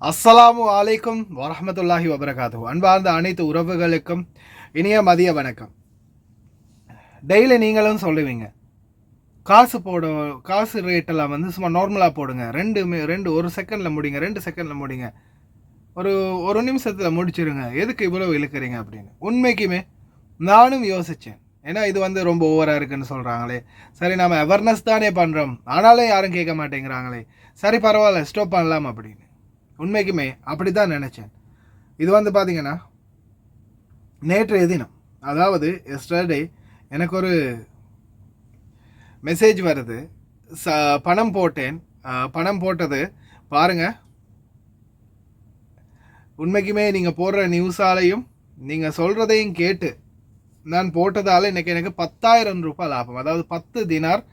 அஸ்ஸலாமு அலைக்கும் வரஹ்மத்துல்லாஹி வபரகாத்துஹு. அன்பார்ந்த அனைத்து உறவுகளுக்கும் இனிய மதிய வணக்கம். டெய்லி நீங்களும் சொல்லுவீங்க, காசு ரேட்டெல்லாம் வந்து சும்மா நார்மலாக போடுங்க, ரெண்டு ஒரு செகண்டில் முடிங்க, 2 செகண்டில் முடிங்க, ஒரு ஒரு நிமிஷத்தில் முடிச்சிருங்க, எதுக்கு இவ்வளோ இழுக்கிறீங்க அப்படின்னு. உண்மைக்குமே நானும் யோசித்தேன். ஏன்னா இது வந்து ரொம்ப ஓவராக இருக்குன்னு சொல்கிறாங்களே, சரி நம்ம அவேர்னஸ் தானே பண்ணுறோம், ஆனாலும் யாரும் கேட்க மாட்டேங்கிறாங்களே, சரி பரவாயில்ல ஸ்டாப் பண்ணலாம் அப்படின்னு. உண்மைக்குமே அப்படி தான் நினச்சேன். இது வந்து பார்த்திங்கன்னா நேற்றைய தினம், அதாவது எஸ்டர்டே எனக்கு ஒரு மெசேஜ் வருது. பணம் போட்டேன், பணம் போட்டது பாருங்கள். உண்மைக்குமே நீங்கள் போடுற நியூஸாலையும் நீங்கள் சொல்கிறதையும் கேட்டு நான் போட்டதால் இன்றைக்கி எனக்கு 10,000 ரூபாய் லாபம். அதாவது 10 தினார்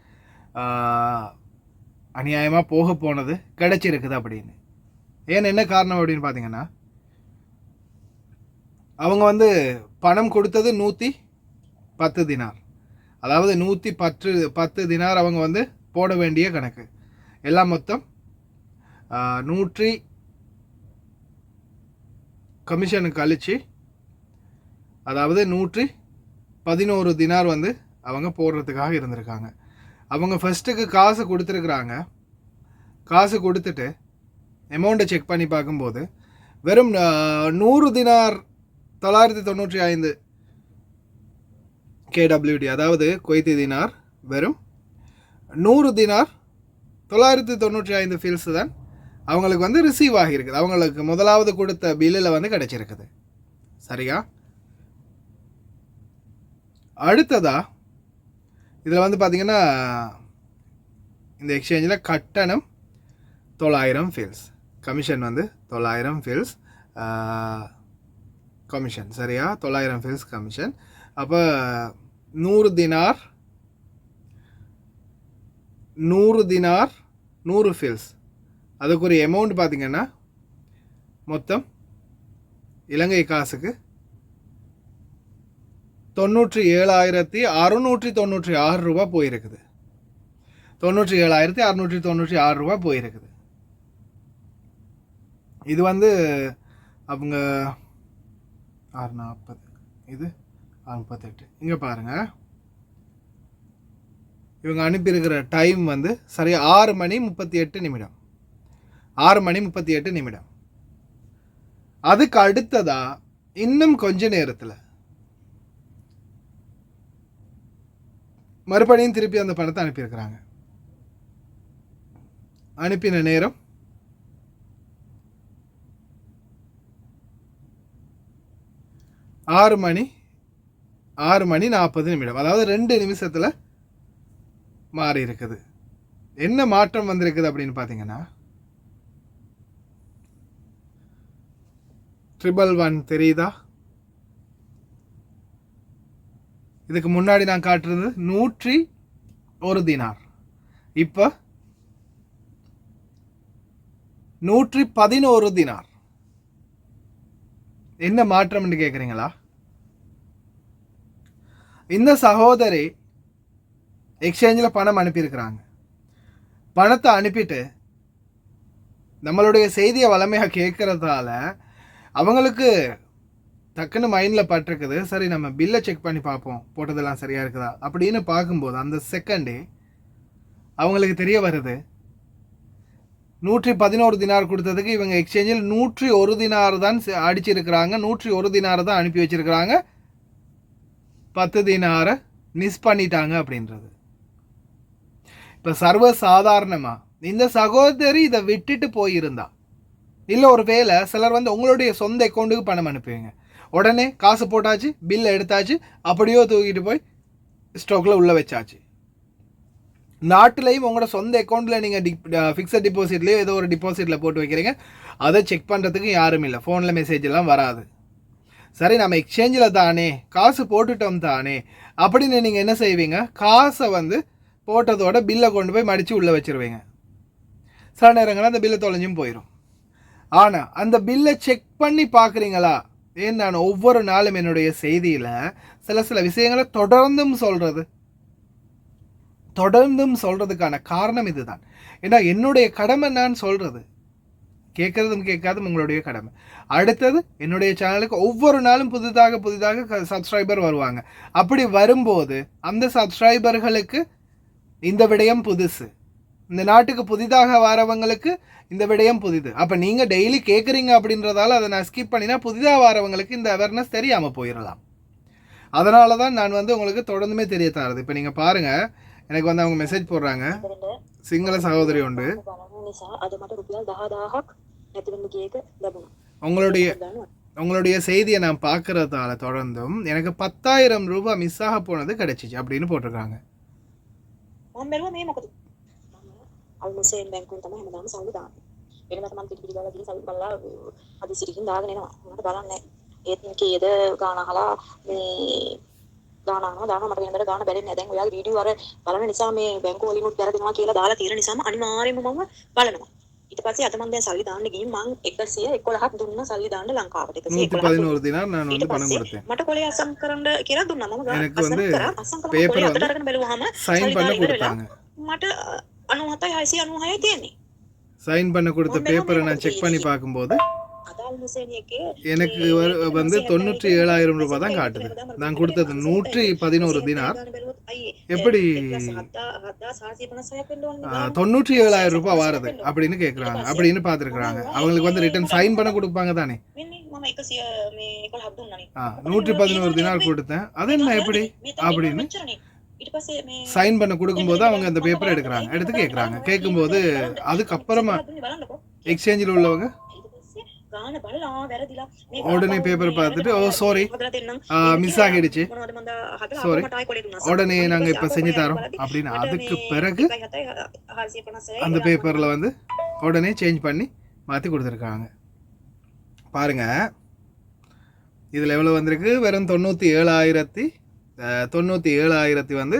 அநியாயமாக போக போனது கிடைச்சிருக்குது அப்படின்னு. ஏன் என்ன காரணம் அப்படின்னு பார்த்தீங்கன்னா, அவங்க வந்து பணம் கொடுத்தது 110 தினார். அதாவது 110 தினார் அவங்க வந்து போட வேண்டிய கணக்கு. எல்லாம் மொத்தம் 100 கமிஷனுக்கு கழிச்சு, அதாவது 111 தினார் வந்து அவங்க போடுறதுக்காக இருந்திருக்காங்க. அவங்க ஃபஸ்ட்டுக்கு காசு கொடுத்துருக்குறாங்க. காசு கொடுத்துட்டு அமௌண்ட்டை செக் பண்ணி பார்க்கும்போது வெறும் 100 தினார் 995 KWD, அதாவது குவைத்தி தினார், வெறும் 100 தினார் 995 ஃபீல்ஸ் தான் அவங்களுக்கு வந்து ரிசீவ் ஆகியிருக்குது. அவங்களுக்கு முதலாவது கொடுத்த பில்லில் வந்து கிடச்சிருக்குது. சரியா? அடுத்ததா இதில் வந்து பார்த்திங்கன்னா இந்த எக்ஸ்சேஞ்சில் கட்டணம் 900 ஃபீல்ஸ், கமிஷன் வந்து 900 ஃபீல்ஸ் கமிஷன். சரியா? 900 ஃபீல்ஸ் கமிஷன். அப்போ 100 தினார் 100 ஃபீல்ஸ், அதுக்குரிய அமௌண்ட் பார்த்திங்கன்னா மொத்தம் இலங்கை காசுக்கு 97,696 ரூபா போயிருக்குது. 97,696 ரூபா போயிருக்குது. இது வந்து அவங்க 640, இது 638. இங்கே பாருங்கள், இவங்க அனுப்பியிருக்கிற டைம் வந்து சரியாக 6 மணி 38 நிமிடம். 6 மணி 38 நிமிடம். அதுக்கு அடுத்ததா இன்னும் கொஞ்ச நேரத்தில் மறுபடியும் திருப்பி அந்த பணத்தை அனுப்பியிருக்கிறாங்க. அனுப்பின நேரம் 6 மணி 40 நிமிடம். அதாவது 2 நிமிஷத்தில் மாறி இருக்குது. என்ன மாற்றம் வந்திருக்குது அப்படின்னு பார்த்தீங்கன்னா, 111 தெரியுதா? இதுக்கு முன்னாடி நான் காட்டுறது 101 தினார், இப்போ 111 தினார். என்ன மாற்றம்னு கேட்குறீங்களா? இந்த சகோதரி எக்ஸ்சேஞ்சில் பணம் அனுப்பியிருக்கிறாங்க. பணத்தை அனுப்பிட்டு நம்மளுடைய செய்தியை வளமையாக கேட்குறதால அவங்களுக்கு டக்குன்னு மைண்டில் பட்டிருக்குது, சரி நம்ம பில்லை செக் பண்ணி பார்ப்போம், போட்டதெல்லாம் சரியாக இருக்குதா அப்படின்னு பார்க்கும்போது அந்த செகண்டே அவங்களுக்கு தெரிய வருது, 111 தினார் கொடுத்ததுக்கு இவங்க எக்ஸ்சேஞ்சில் 101 தினார் தான் அடிச்சிருக்கிறாங்க, 101 தினார் தான் அனுப்பி வச்சிருக்கிறாங்க, 10 தினாரை மிஸ் பண்ணிட்டாங்க அப்படின்றது. இப்போ சர்வசாதாரணமாக இந்த சகோதரி இதை விட்டுட்டு போயிருந்தா, இல்லை ஒரு வேளை சிலர் வந்து உங்களுடைய சொந்த அக்கௌண்ட்டுக்கு பணம் அனுப்புவீங்க, உடனே காசு போட்டாச்சு, பில்லை எடுத்தாச்சு, அப்படியோ தூக்கிட்டு போய் ஸ்டாக்கில் உள்ளே வச்சாச்சு. நாட்டிலையும் உங்களோட சொந்த அக்கௌண்ட்டில் நீங்கள் ஃபிக்ஸட் டிபாசிட்லேயோ ஏதோ ஒரு டிபாசிட்டில் போட்டு வைக்கிறீங்க, அதை செக் பண்ணுறதுக்கு யாரும் இல்லை, ஃபோனில் மெசேஜ் எல்லாம் வராது. சரி நம்ம எக்ஸ்சேஞ்சில் தானே காசு போட்டுட்டோம் தானே அப்படின்னு நீங்கள் என்ன செய்வீங்க, காசை வந்து போட்டதோட பில்லை கொண்டு போய் மடித்து உள்ளே வச்சுருவீங்க. சில நேரங்களில் அந்த பில்லை தொலைஞ்சும் போயிடும். ஆனால் அந்த பில்லை செக் பண்ணி பார்க்குறீங்களா? ஏன் நான் ஒவ்வொரு நாளும் என்னுடைய செய்தியில் சில விஷயங்களை தொடர்ந்தும் சொல்கிறதுக்கான காரணம் இதுதான். ஏன்னா என்னுடைய கடமை நான் சொல்கிறது. கேட்குறதும் கேட்காதும் உங்களுடைய கடமை. அடுத்தது, என்னுடைய சேனலுக்கு ஒவ்வொரு நாளும் புதிதாக சப்ஸ்கிரைபர் வருவாங்க. அப்படி வரும்போது அந்த சப்ஸ்கிரைபர்களுக்கு இந்த விடயம் புதுசு, இந்த நாட்டுக்கு புதிதாக வரவங்களுக்கு இந்த விடயம் புதிது. அப்போ நீங்கள் டெய்லி கேட்குறீங்க அப்படின்றதால அதை நான் ஸ்கிப் பண்ணினா புதிதாக வரவங்களுக்கு இந்த அவேர்னஸ் தெரியாமல் போயிடலாம். அதனால தான் நான் வந்து உங்களுக்கு தொடர்ந்துமே தெரிய தரது. இப்போ நீங்கள் பாருங்கள், எனக்கு வந்து அவங்க மெசேஜ் போடுறாங்க, சிங்கள சகோதரி உண்டு. உங்களுடைய செய்தியை நான் பார்க்கறதால தொடர்ந்தும் எனக்கு 10,000 ரூபாய் மிஸ் ஆக போனது கிடைச்சிச்சு அப்படின்னு போட்டிருக்காங்க. ගානනවා දාන මට වෙනදට ගාන බැලෙන්නේ නැහැ. දැන් ඔයාගේ වීඩියෝ අර බලන නිසා මේ බැංකුව වලින් වැරදිනවා කියලා දාලා තියෙන නිසාම අනිවාර්යයෙන්ම මම බලනවා. ඊට පස්සේ අද මම දැන් සල්ලි දාන්න ගිහින් මම 111ක් දුන්නා සල්ලි දාන්න ලංකාවට. 111 දිනාர் நான் வந்து பணம் கொடுத்தேன். මට කොලේ අසම් කරන්න කියලා දුන්නා. මම எனக்கு வந்து අසම් කරලා பேப்பர் කොලේ வந்து අතට අරගෙන බැලුවාම சைன் பண்ண கொடுத்தாங்க. මට 97,696 තියෙන්නේ. சைன் பண்ண கொடுத்த பேப்பரை நான் செக் பண்ணி பார்க்கும்போது எனக்கு வந்து 97,000 ரூபாய் தான் காட்டுது. நான் கொடுத்தது 111 தினார். எப்படி 97,000 ரூபாய் வருது அப்படின்னு கேட்குறாங்க, அப்படின்னு பார்த்துருக்குறாங்க. அவங்களுக்கு வந்து ரிட்டர்ன் சைன் பண்ண கொடுப்பாங்க தானே. 111 தினார் கொடுத்தேன், அது என்ன எப்படி அப்படின்னு சைன் பண்ண கொடுக்கும்போது அவங்க அந்த பேப்பரை எடுக்கிறாங்க, எடுத்து கேட்குறாங்க. கேட்கும்போது அதுக்கப்புறமா எக்ஸ்சேஞ்சில் உள்ளவங்க உடனே பேப்பர் பார்த்துட்டு ஓ சாரி மிஸ் ஆகிடுச்சு, சாரி உடனே நாங்கள் இப்போ செஞ்சு தரோம் அப்படின்னு. அதுக்கு பிறகு அந்த பேப்பரில் வந்து உடனே சேஞ்ச் பண்ணி மாற்றி கொடுத்துருக்காங்க. பாருங்க, இதில் எவ்வளோ வந்திருக்கு? வெறும் 97,000 வந்து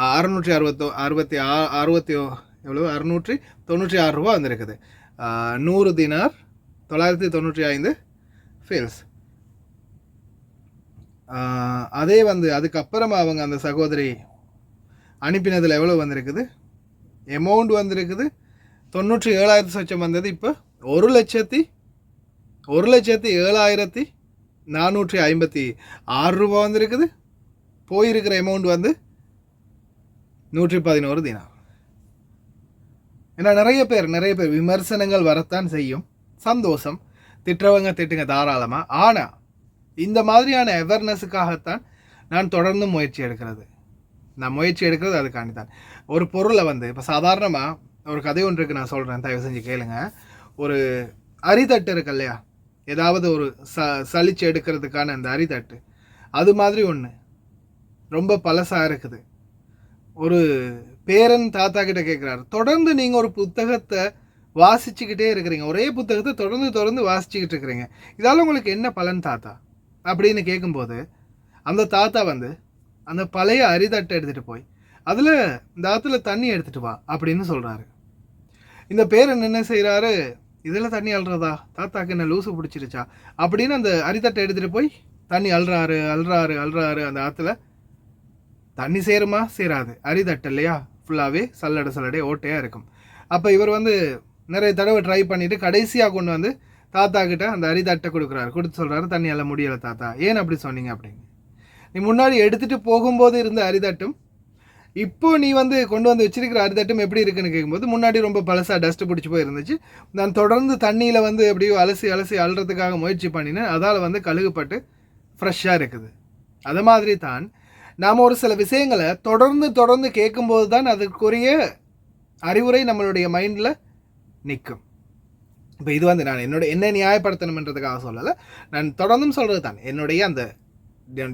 696 ரூபா வந்திருக்குது. 100 தினார் 995 ஃபீல்ஸ். அதே வந்து அதுக்கப்புறமா அவங்க அந்த சகோதரி அனுப்பினதில் எவ்வளோ வந்திருக்குது? அமௌண்ட் வந்திருக்குது 97,000 சொச்சம் வந்தது. இப்போ 1,07,456 ரூபா வந்திருக்குது. போயிருக்கிற அமௌண்ட் வந்து 111 தினார். ஏன்னா நிறைய பேர் விமர்சனங்கள் வரத்தான் செய்யும், சந்தோஷம், திட்டுறவங்க திட்டுங்க தாராளமாக. ஆனால் இந்த மாதிரியான அவேர்னஸுக்காகத்தான் நான் தொடர்ந்து முயற்சி எடுக்கிறது. அதுக்காண்டி தான். ஒரு பொருளை வந்து இப்போ சாதாரணமாக ஒரு கதை ஒன்றுக்கு நான் சொல்கிறேன், தயவு செஞ்சு கேளுங்க. ஒரு அரித்தட்டு இருக்கு இல்லையா, ஏதாவது ஒரு சலிச்சு எடுக்கிறதுக்கான அந்த அரித்தட்டு, அது மாதிரி ஒன்று ரொம்ப பழசாக இருக்குது. ஒரு பேரன் தாத்தா கிட்ட கேட்குறாரு, தொடர்ந்து நீங்கள் ஒரு புத்தகத்தை வாசிச்சுக்கிட்டே இருக்கிறீங்க, ஒரே புத்தகத்தை தொடர்ந்து வாசிச்சுக்கிட்டு இருக்கிறீங்க, இதால் உங்களுக்கு என்ன பலன் தாத்தா அப்படின்னு கேட்கும்போது அந்த தாத்தா வந்து அந்த பழைய அரிதட்டை எடுத்துகிட்டு போய் அதில் இந்த ஆற்றுல தண்ணி எடுத்துகிட்டு வா அப்படின்னு சொல்கிறாரு. இந்த பேரன் என்ன செய்கிறாரு, இதில் தண்ணி அள்ளுறதா, தாத்தாக்கு என்ன லூசு பிடிச்சிருச்சா அப்படின்னு அந்த அரிதட்டை எடுத்துகிட்டு போய் தண்ணி அள்ளுறாரு. அந்த ஆற்றுல தண்ணி சேருமா? சேராது, அரிதட்டு இல்லையா, ஃபுல்லாகவே சல்லடை ஓட்டையாக இருக்கும். அப்போ இவர் வந்து நிறைய தடவை ட்ரை பண்ணிவிட்டு கடைசியாக கொண்டு வந்து தாத்தா கிட்ட அந்த அரிதட்டை கொடுத்து சொல்கிறாரு, தண்ணி எல்லாம் முடியலை தாத்தா, ஏன் அப்படி சொன்னீங்க அப்படின்னு. நீ முன்னாடி எடுத்துகிட்டு போகும்போது இருந்த அரிதட்டும் இப்போ நீ வந்து கொண்டு வந்து வச்சிருக்கிற அரிதட்டும் எப்படி இருக்குன்னு கேட்கும்போது, முன்னாடி ரொம்ப பழசாக டஸ்ட்டு பிடிச்சி போயிருந்துச்சு, நான் தொடர்ந்து தண்ணியில் வந்து எப்படியோ அலசி அள்ளுறதுக்காக முயற்சி பண்ணினேன், அதால் வந்து கழுகுப்பட்டு ஃப்ரெஷ்ஷாக இருக்குது. அது மாதிரி தான் நாம் ஒரு சில விஷயங்களை தொடர்ந்து கேட்கும்போது தான் அதுக்குரிய அறிவுரை நம்மளுடைய மைண்டில் நிற்கும். இப்போ இது வந்து நான் என்ன நியாயப்படுத்தணுன்றதுக்காக சொல்லலை, நான் தொடர்ந்தும் சொல்கிறது தான். என்னுடைய அந்த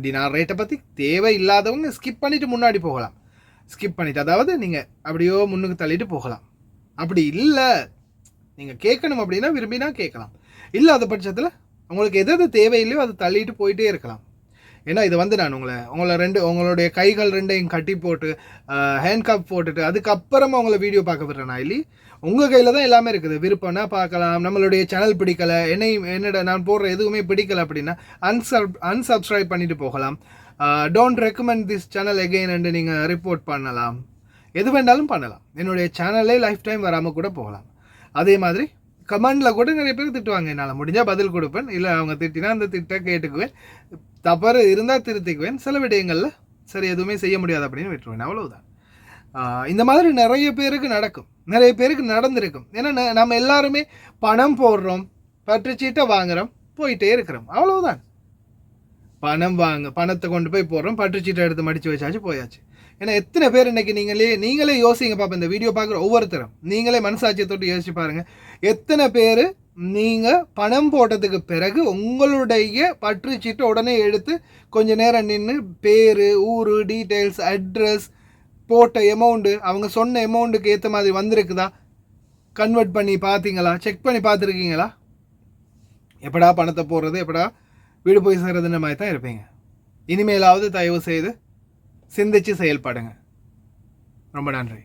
டினார் ரேட்டை பற்றி தேவை இல்லாதவங்க ஸ்கிப் பண்ணிவிட்டு முன்னாடி போகலாம். அதாவது நீங்கள் அப்படியோ முன்னுக்கு தள்ளிட்டு போகலாம். அப்படி இல்லை, நீங்கள் கேட்கணும் அப்படின்னா விரும்பினா கேட்கலாம். இல்லாத பட்சத்தில் உங்களுக்கு எது தேவையில்லையோ அதை தள்ளிட்டு போயிட்டே இருக்கலாம். ஏன்னா இது வந்து நான் உங்களுடைய கைகள் ரெண்டையும் கட்டி போட்டு ஹேண்ட் கப் போட்டுட்டு அதுக்கப்புறமா உங்களை வீடியோ பார்க்க விடுறேன் நான் இல்லை. உங்கள் கையில் தான் எல்லாமே இருக்குது. விருப்பம்னா பார்க்கலாம். நம்மளுடைய சேனல் பிடிக்கலை, நான் போடுற எதுவுமே பிடிக்கலை அப்படின்னா அன்சப்ஸ்கிரைப் பண்ணிட்டு போகலாம். Don't recommend this channel again என்று நீங்கள் ரிப்போர்ட் பண்ணலாம். எது வேண்டாலும் பண்ணலாம். என்னுடைய சேனலே லைஃப் டைம் வராமல் கூட போகலாம். அதே மாதிரி கமெண்டில் கூட நிறைய பேர் திட்டுவாங்க, என்னால் முடிஞ்சால் பதில் கொடுப்பேன், இல்லை அவங்க திட்டினா அந்த திட்ட கேட்டுக்குவேன், தவறு இருந்தால் திருத்திக்குவேன், சில விடயங்களில் சரி எதுவுமே செய்ய முடியாது அப்படின்னு விட்டுருவேன், அவ்வளவுதான். இந்த மாதிரி நிறைய பேருக்கு நடக்கும், நிறைய பேருக்கு நடந்திருக்கும். ஏன்னா நம்ம எல்லாருமே பணம் போடுறோம், பற்றுச்சீட்டை வாங்குறோம், போயிட்டே இருக்கிறோம், அவ்வளவுதான். பணத்தை கொண்டு போய் போடுறோம், பற்றுச்சீட்டை எடுத்து மடித்து வச்சாச்சு, போயாச்சு. ஏன்னா எத்தனை பேர் இன்னைக்கு நீங்களே யோசிங்க பாப்பா, இந்த வீடியோ பார்க்குற ஒவ்வொருத்தரும் நீங்களே மனசாட்சியத்தோட்டு யோசிச்சு பாருங்க, எத்தனை பேர் நீங்கள் பணம் போட்டதுக்கு பிறகு உங்களுடைய பற்றுச்சீட்டை உடனே எடுத்து கொஞ்ச நேரம் நின்று பேர், ஊர், டீட்டெயில்ஸ், அட்ரஸ், போட்ட எமௌண்ட்டு, அவங்க சொன்ன எமௌண்ட்டுக்கு ஏற்ற மாதிரி வந்திருக்குதா கன்வெர்ட் பண்ணி பார்த்தீங்களா, செக் பண்ணி பார்த்துருக்கீங்களா? எப்படா பணத்தை போடுறது, எப்படா வீடு போய் சேர்றதுன்ற மாதிரி தான் இருப்பீங்க. இனிமேலாவது தயவு செய்து சிந்திச்சு செயல்படுங்க. ரொம்ப நன்றி.